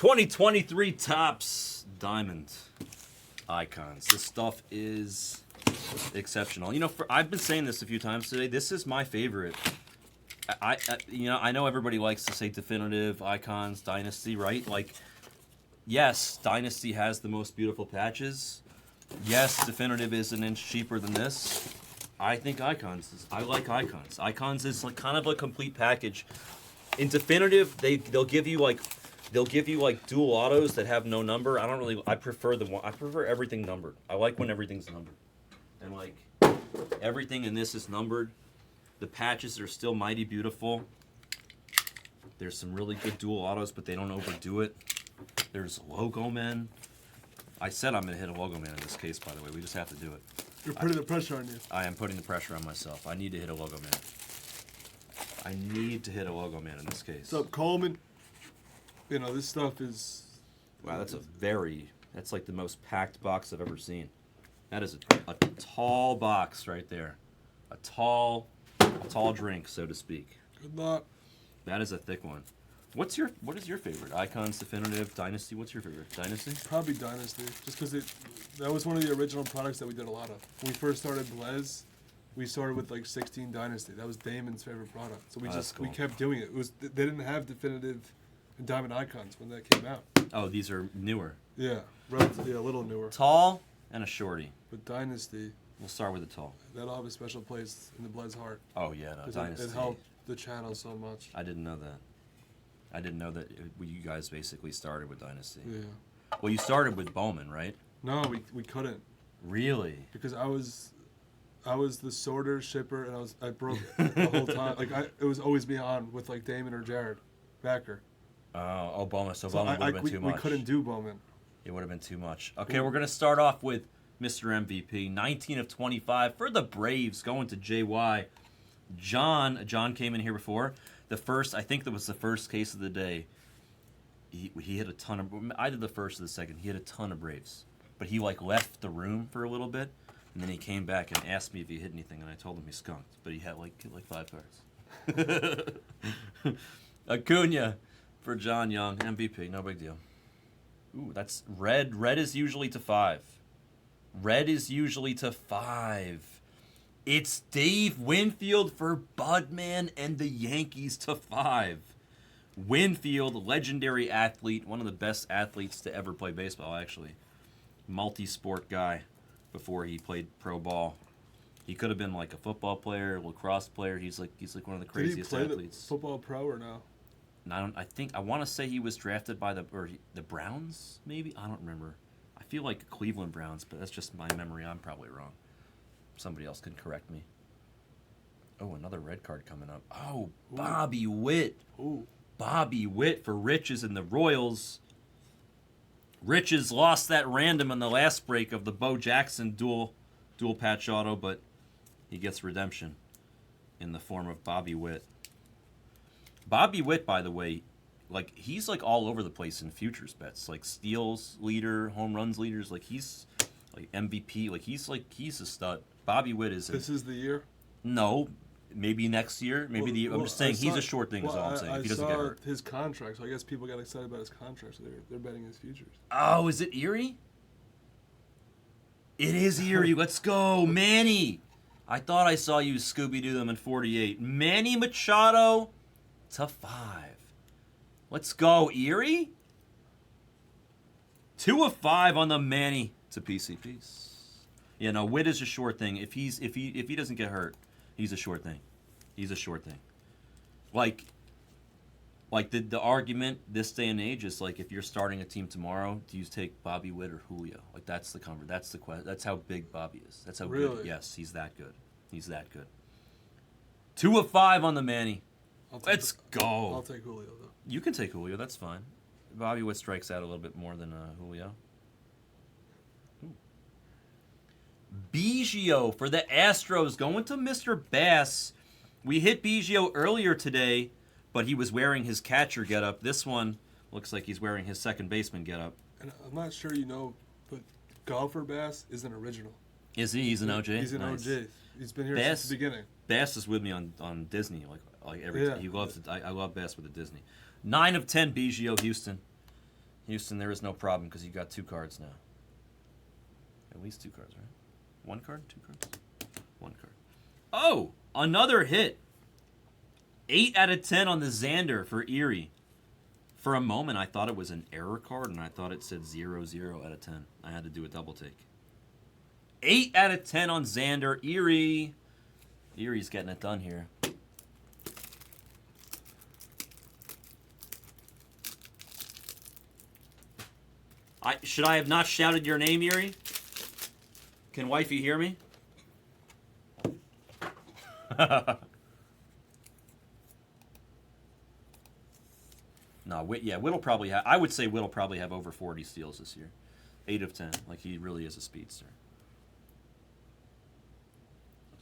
2023 Topps Diamond Icons. This stuff is exceptional. You know, I've been saying this a few times today. This is my favorite. I know everybody likes to say definitive icons, Dynasty, right? Like, yes, Dynasty has the most beautiful patches. Yes, definitive is an inch cheaper than this. I think I like icons. Icons is like kind of a complete package. In definitive, they'll give you like dual autos that have no number. I prefer everything numbered. I like when everything's numbered. And like everything in this is numbered. The patches are still mighty beautiful. There's some really good dual autos, but they don't overdo it. There's Logo Men. I said I'm going to hit a Logo Man in this case, by the way. We just have to do it. You're putting the pressure on you. I am putting the pressure on myself. I need to hit a Logo Man. I need to hit a Logo Man in this case. What's up, Coleman? You know, this stuff is... Wow, that's like the most packed box I've ever seen. That is a tall box right there. A tall drink, so to speak. Good luck. That is a thick one. What is your favorite? Icons, Definitive, Dynasty? What's your favorite? Dynasty? Probably Dynasty, just because that was one of the original products that we did a lot of. When we first started Blaze, we started with like 16 Dynasty. That was Damon's favorite product. So we kept doing it. They didn't have Definitive and Diamond Icons when that came out. Oh, these are newer. Yeah, a little newer. Tall and a shorty. But Dynasty, we'll start with the tall. That'll have a special place in the Blaze heart. Oh yeah, no, Dynasty. It helped the channel so much. I didn't know that. I didn't know that you guys basically started with Dynasty. Yeah. Well, you started with Bowman, right? No, we couldn't. Really? Because I was the sorter, shipper, and I broke the whole time. Like it was always me on with like Damon or Jared Backer. Oh, Bowman. So Bowman would have been too much. We couldn't do Bowman. It would have been too much. Okay, we're gonna start off with Mr. MVP, 19 of 25 for the Braves, going to JY. John came in here before. I think that was the first case of the day. He hit a ton of. I did the first or the second. He hit a ton of Braves, but he like left the room for a little bit, and then he came back and asked me if he hit anything, and I told him he skunked, but he had like 5 cards. Acuna for John Young, MVP, no big deal. Ooh, that's red. Red is usually to 5. Red is usually to 5. It's Dave Winfield for Budman and the Yankees to 5. Winfield, legendary athlete, one of the best athletes to ever play baseball, actually. Multi-sport guy before he played pro ball. He could have been like a football player, lacrosse player. He's like one of the craziest athletes. Did he play football pro or no? And I want to say he was drafted by the Browns, maybe? I don't remember. I feel like Cleveland Browns, but that's just my memory. I'm probably wrong. Somebody else can correct me. Oh, another red card coming up. Oh, Bobby Witt. Ooh. Bobby Witt for Riches and the Royals. Riches lost that random in the last break of the Bo Jackson dual patch auto, but he gets redemption in the form of Bobby Witt. Bobby Witt, by the way, like he's like all over the place in futures bets, like steals leader, home runs leaders, like he's like MVP, like he's a stud. Bobby Witt is. This is the year? No, maybe next year. Maybe I'm just saying he's a short thing. Is all I'm saying. If he doesn't get hurt. His contract, so I guess people got excited about his contract, so they're betting his futures. Oh, is it Erie? It is Erie. Let's go, Manny. I thought I saw you Scooby-Doo them in 48. Manny Machado to 5. Let's go, Erie. 2 of 5 on the Manny to PCPs. Yeah, no, Witt is a short thing. If he doesn't get hurt, he's a short thing. He's a short thing. Like the argument this day and age is like if you're starting a team tomorrow, do you take Bobby Witt or Julio? Like that's the conversation. That's the question. That's how big Bobby is. That's how really? Good. Yes, he's that good. He's that good. 2 of 5 on the Manny. Let's go. I'll take Julio though. You can take Julio. That's fine. Bobby Witt strikes out a little bit more than Julio. Biggio for the Astros going to Mr. Bass. We hit Biggio earlier today, but he was wearing his catcher getup. This one looks like he's wearing his second baseman getup. And I'm not sure you know, but Golfer Bass is an original. Is he? He's an OG? He's an OG. He's been here since the beginning. Bass is with me on Disney, like every time. He loves it. I love Bass with the Disney. 9 of 10 Biggio, Houston. Houston, there is no problem because you got 2 cards now. At least 2 cards, right? 1 card? 2 cards? 1 card. Oh! Another hit! 8 out of 10 on the Xander for Erie. For a moment, I thought it was an error card, and I thought it said 0/0 out of 10. I had to do a double take. 8 out of 10 on Xander. Erie. Erie's getting it done here. Should I have not shouted your name, Erie? Can wifey hear me? No, Whit'll probably have. I would say Whit'll probably have over 40 steals this year. 8 of 10. Like, he really is a speedster.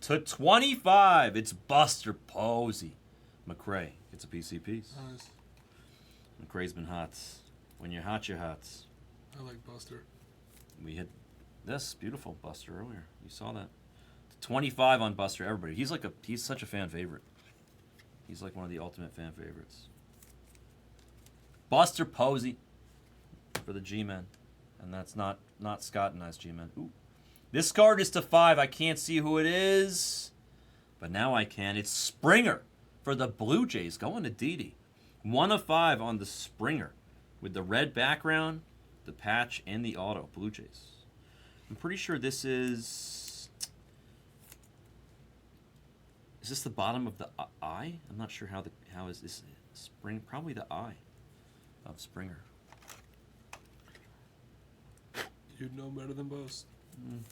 To 25, it's Buster Posey. McRae gets a PC piece. Nice. McRae's been hot. When you're hot, you're hot. I like Buster. We hit this beautiful Buster earlier. You saw that. 25 on Buster. Everybody. He's such a fan favorite. He's like one of the ultimate fan favorites. Buster Posey for the G-Men. And that's not Scott and I's G-Men. Ooh. This card is to 5. I can't see who it is. But now I can. It's Springer for the Blue Jays. Going to Didi. 1 of 5 on the Springer. With the red background, the patch, and the auto. Blue Jays. I'm pretty sure this is... Is this the bottom of the eye? I'm not sure how is this Spring? Probably the eye of Springer. You'd know better than most.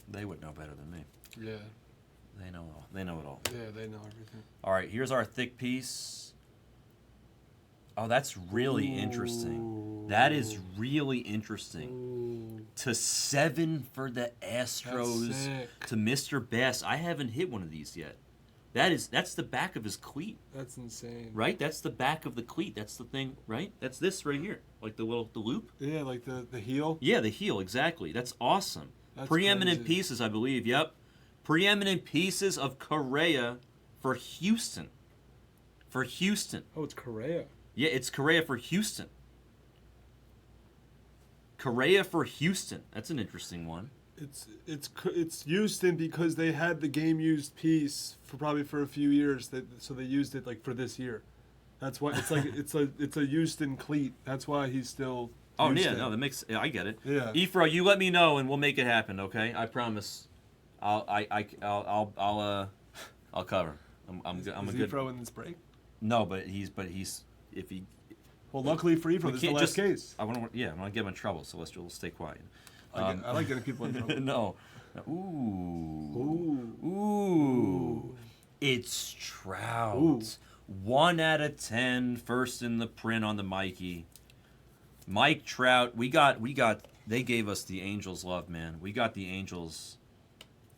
They would know better than me. Yeah. They know all. They know it all. Yeah, they know everything. All right, here's our thick piece. Oh, that's really interesting. That is really interesting. Ooh. To 7 for the Astros. To Mr. Bass. I haven't hit one of these yet. That's the back of his cleat. That's insane. Right? That's the back of the cleat. That's the thing, right? That's this right here. Like the loop. Yeah, like the heel. Yeah, the heel, exactly. That's awesome. That's Preeminent crazy. pieces, I believe. Yep. Preeminent pieces of Correa for Houston. For Houston. Oh, it's Correa. Yeah, it's Correa for Houston. Correa for Houston. That's an interesting one. It's Houston because they had the game used piece probably for a few years, so they used it like for this year. That's why it's like it's a Houston cleat. That's why he's still. Oh Houston. yeah, no, that makes. I get it. Yeah. Ifra, you let me know and we'll make it happen. Okay, I promise. I'll cover. I'm Is a he good. throwing this break? No, but he's if he. Well, luckily for Ifra, this is the last case. I want to get him in trouble, so we'll stay quiet. I like getting people in trouble. No. Ooh. It's Trout. Ooh. 1 out of 10. First in the print on the Mikey. Mike Trout. We got. They gave us the Angels love, man. We got the Angels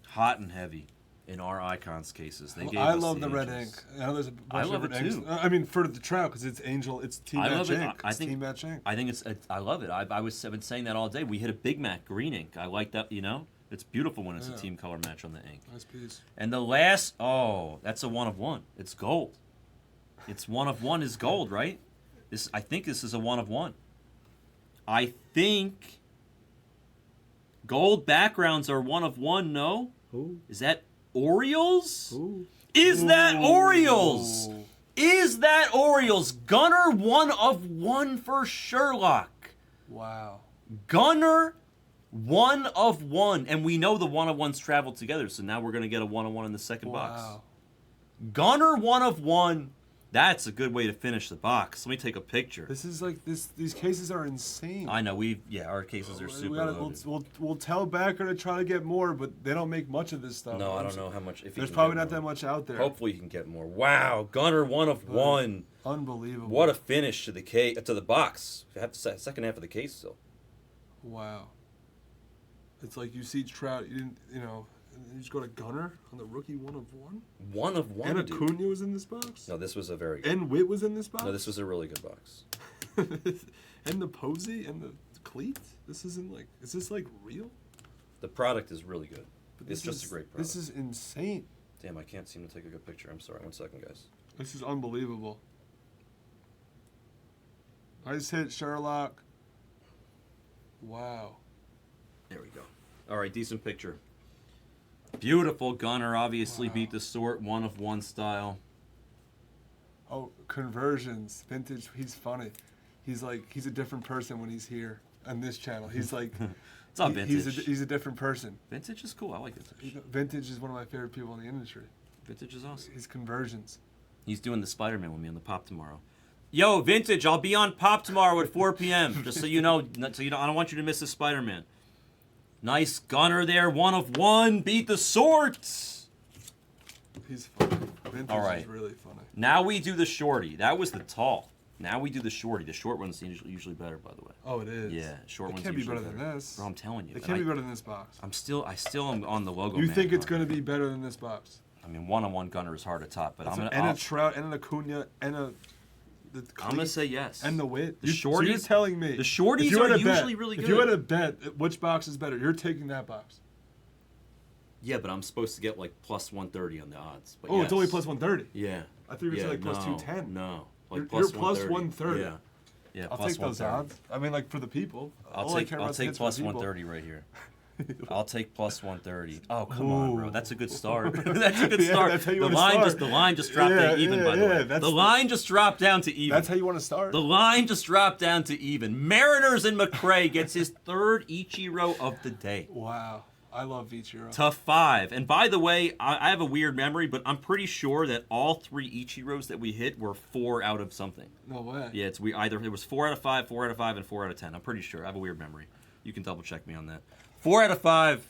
hot and heavy in our Icons cases. They gave I us love the the red Angels. ink. I know there's a bunch I love of it different too. inks. I mean, for the Trout, because it's Angel, it's Team I Match love it. ink. I think Team Match ink. I think I love it. I've been saying that all day. We hit a Big Mac green ink. I like that. It's beautiful when it's a team color match on the ink. Nice piece. And the last, that's a 1 of 1. It's gold. It's 1 of 1 is gold, right? I think this is a 1 of 1. I think gold backgrounds are 1 of 1. No, Ooh. is that Orioles? Ooh. Is that Ooh. Orioles? Is that Orioles? Gunner 1 of 1 for Sherlock. Wow. Gunner 1 of 1, and we know the 1 of 1s traveled together, so now we're gonna get a 1 of 1 in the second box. Gunner 1 of 1. That's a good way to finish the box. Let me take a picture. This is like this. These cases are insane. I know our cases are super loaded. We'll tell Backer to try to get more, but they don't make much of this stuff. No, I don't know how much. There's probably not that much out there. Hopefully, you can get more. Wow, Gunner 1 of 1. Unbelievable. What a finish to the box. Second half of the case still. Wow. It's like you see Trout. You didn't. You just go to Gunner on the rookie 1 of 1. 1 of 1. And Acuna was in this box. No, this was a very good. And Witt was in this box. No, this was a really good box. And the Posey and the cleat. This isn't like. Is this like real? The product is really good. But It's just a great product. This is insane. Damn, I can't seem to take a good picture. I'm sorry. 1 second, guys. This is unbelievable. I just hit Sherlock. Wow. There we go. All right, decent picture. Beautiful Gunner. Obviously Wow. beat the sort. 1 of 1 style. Oh, conversions, vintage. He's funny. He's a different person when he's here on this channel. He's like, It's not vintage. he's a different person. Vintage is cool. I like vintage. Vintage is one of my favorite people in the industry. Vintage is awesome. His conversions. He's doing the Spider-Man with me on the Pop tomorrow. Yo, Vintage, I'll be on Pop tomorrow at 4 p.m. Just so you know. I don't want you to miss the Spider-Man. Nice Gunner there. 1 of 1. Beat the sorts. He's funny. Vintage All right. is really funny. Now we do the shorty. That was the tall. Now we do the shorty. The short one's usually better, by the way. Oh, it is. Yeah, short It one's can't be usually better than this. Bro, I'm telling you. It can't be better than this box. I still am on the logo. You man think it's card. going to be better than this box? I mean, 1-on-1 Gunner is hard to top, but And I'll- a Trout, and an Acuna, and a... I'm gonna say yes. And the wit. The So you're shorties- telling me the shorties if you had are a bet- usually really If you had good. a bet, which box is better? You're taking that box. Yeah, but I'm supposed to get like plus 130 on the odds. But Oh, yes. it's only plus 130. Yeah. I thought you were yeah, saying like plus no, 210. No. You're Like plus plus 130. 130. Yeah. Yeah. I'll plus take those 130. odds. I mean, like for the people. I'll All I take care about is hits for plus the people. 130 right here. I'll take plus 130. Oh, come on, bro. Ooh. That's a good start. That's a good Yeah, start. that's how you the wanna line start. the line just dropped Yeah, down even, yeah, by the yeah, way. that's- The line just dropped down to even. That's how you want to start. The line just dropped down to even. Mariners and McRae gets his 3rd Ichiro of the day. Wow. I love Ichiro. To 5. And by the way, I have a weird memory, but I'm pretty sure that all 3 Ichiros that we hit were 4 out of something. No way. Yeah, it was 4 out of 5, 4 out of 5, and 4 out of 10. I'm pretty sure. I have a weird memory. You can double check me on that. 4 out of 5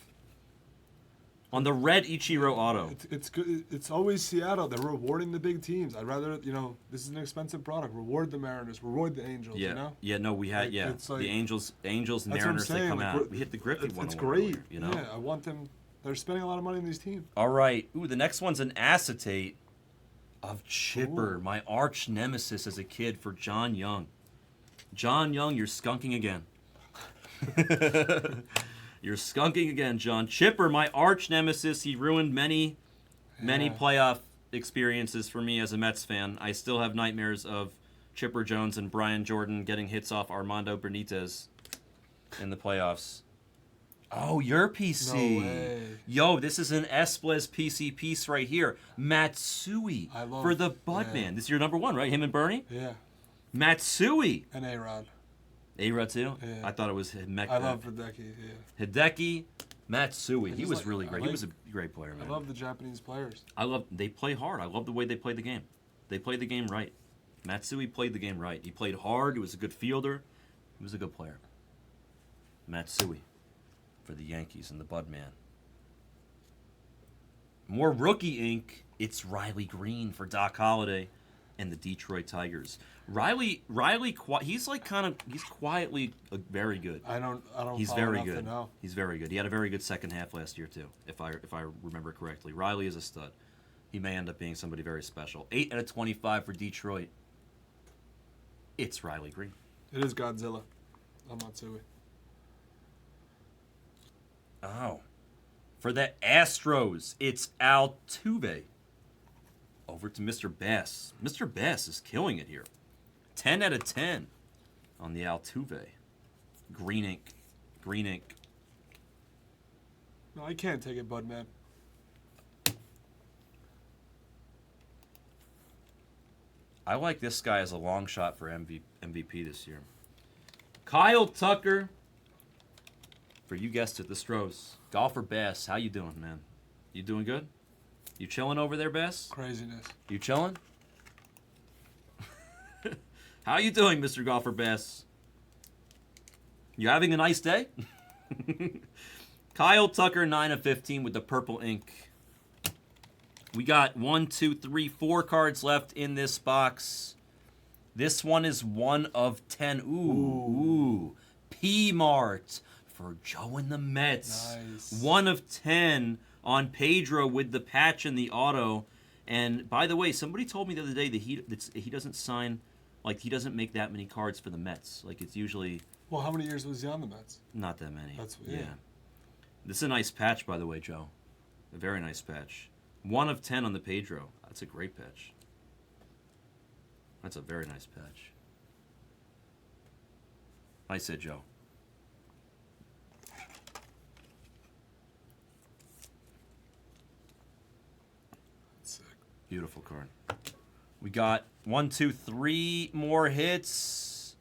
on the red Ichiro auto. It's good. It's always Seattle. They're rewarding the big teams. I'd rather, this is an expensive product. Reward the Mariners. Reward the Angels. Yeah, You know. yeah. No, we had Like, it's like- the Angels, and That's what I'm Mariners. They saying. come like, out. We hit the Griffey one. It's a while great. earlier, you know. Yeah, I want them. They're spending a lot of money on these teams. All right. Ooh, the next one's an acetate of Chipper, Ooh. my arch nemesis as a kid for John Young. John Young, you're skunking again. You're skunking again, John. Chipper, my arch nemesis. He ruined many Yeah. playoff experiences for me as a Mets fan. I still have nightmares of Chipper Jones and Brian Jordan getting hits off Armando Benitez in the playoffs. Oh, your PC. No way. Yo, this is an Esplez PC piece right here. Matsui I love- for the Budman. yeah. This is your number 1, right? Him and Bernie? Yeah. Matsui. And A-Rod. A-Rod too? Yeah. I thought it was Hideki. I love Hideki. Yeah. Hideki Matsui. I He just was like- really I great. He like- was a great player, man. I love the Japanese players. They play hard. I love the way they play the game. They played the game right. Matsui played the game right. He played hard. He was a good fielder. He was a good player. Matsui for the Yankees and the Budman. More rookie ink. It's Riley Green for Doc Holliday and the Detroit Tigers. Riley, he's quietly very good. I don't. He's follow very enough to good. know. He's very good. He had a very good second half last year too, if I remember correctly. Riley is a stud. He may end up being somebody very special. 8 out of 25 for Detroit. It's Riley Green. It is Godzilla. I'm Matsui. Oh. For the Astros, it's Altuve. Over to Mr. Bass. Mr. Bass is killing it here. 10 out of 10 on the Altuve. Green ink. Green ink. No, I can't take it, Bud man. I like this guy as a long shot for MVP this year. Kyle Tucker. For you guessed it, the Stros. Golfer Bass, how you doing, man? You doing good? You chilling over there, Bass? Craziness. You chilling? How you doing, Mr. Golfer Bass? You having a nice day? Kyle Tucker, 9 of 15 with the purple ink. We got 1, 2, 3, 4 cards left in this box. This one is 1 of 10. Ooh. P-Mart for Joe and the Mets. Nice. 1 of 10 on Pedro with the patch and the auto. And by the way, somebody told me the other day that he doesn't sign, like he doesn't make that many cards for the Mets. Like it's usually Well, how many years was he on the Mets? not that many. Yeah. This is a nice patch, by the way, Joe. A very nice patch. 1 of 10 on the Pedro. That's a great patch. That's a very nice patch. Nice hit, Joe. Beautiful card. We got 1, 2, 3 more hits.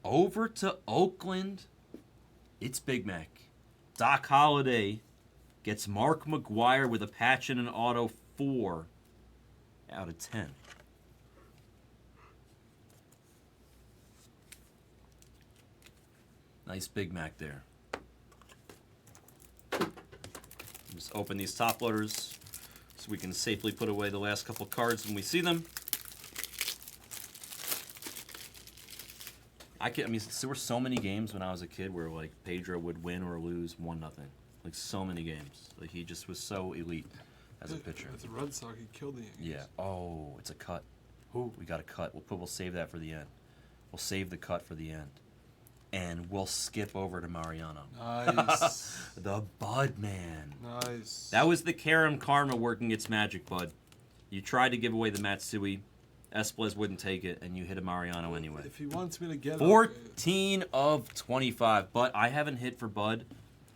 Over to Oakland. It's Big Mac. Doc Holliday gets Mark McGwire with a patch and an auto 4 out of 10. Nice Big Mac there. Just open these top loaders so we can safely put away the last couple cards when we see them. I mean, there were so many games when I was a kid where like Pedro would win or lose 1-0. Like so many games. Like he just was so elite as a pitcher. As a Red Sox, he killed the Yankees. Yeah. Oh, it's a cut. Who? We got a cut. We'll save that for the end. We'll save the cut for the end. And we'll skip over to Mariano. Nice. The Bud man. Nice. That was the Karam Karma working its magic, Bud. You tried to give away the Matsui. Esplez wouldn't take it, and you hit a Mariano anyway. If he wants me to get 14 of 25. But I haven't hit for Bud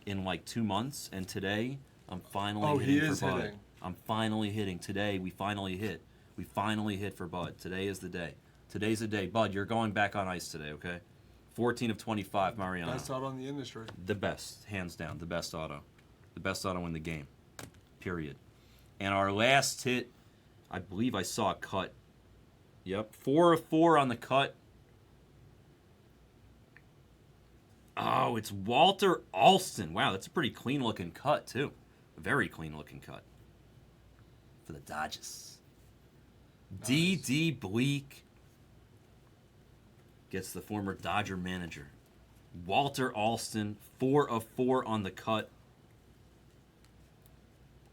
in like 2 months, and today I'm finally hitting for Bud. I'm finally hitting. Today we finally hit. We finally hit for Bud. Today is the day. Today's the day. Bud, you're going back on ice today, okay? 14 of 25, Mariano. Best auto in the industry. The best, hands down, the best auto. The best auto in the game, period. And our last hit, I believe I saw a cut. Yep, 4 of 4 on the cut. Oh, it's Walter Alston. Wow, that's a pretty clean-looking cut, too. A very clean-looking cut for the Dodgers. Nice. D.D. Bleak gets the former Dodger manager. Walter Alston, 4 of 4 on the cut.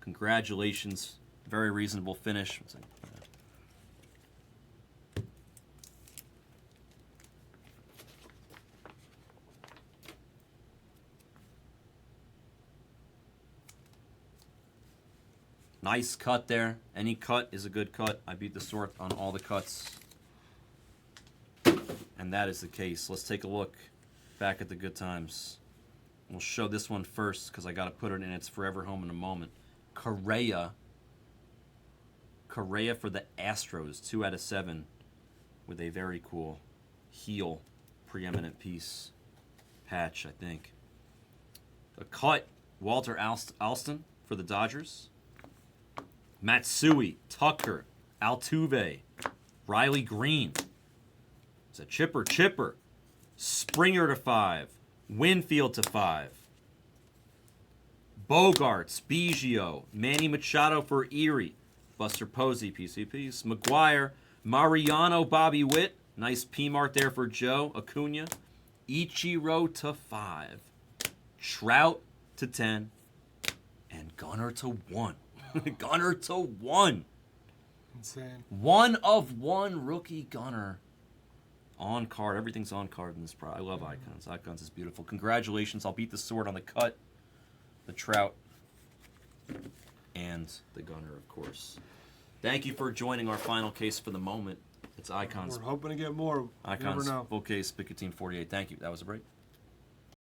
Congratulations. Very reasonable finish. Nice cut there. Any cut is a good cut. I beat the sort on all the cuts. And that is the case. Let's take a look back at the good times. We'll show this one first because I got to put it in its forever home in a moment. Correa for the Astros, 2 out of 7 with a very cool heel preeminent piece patch, I think. A cut, Walter Alston for the Dodgers. Matsui, Tucker, Altuve, Riley Green. It's a chipper. Springer to 5. Winfield to 5. Bogarts, Biggio, Manny Machado for Erie. Buster Posey, PCPs. McGuire, Mariano, Bobby Witt. Nice P-mark there for Joe. Acuna. Ichiro to 5. Trout to 10. And Gunnar to 1. Gunnar to 1. Insane. 1 of 1 rookie Gunnar. On card. Everything's on card in this product. I love Icons. Icons is beautiful. Congratulations. I'll beat the sword on the cut, the Trout, and the Gunnar, of course. Thank you for joining our final case for the moment. It's Icons. We're hoping to get more. Icons, full case, Picatinny 48. Thank you. That was a break.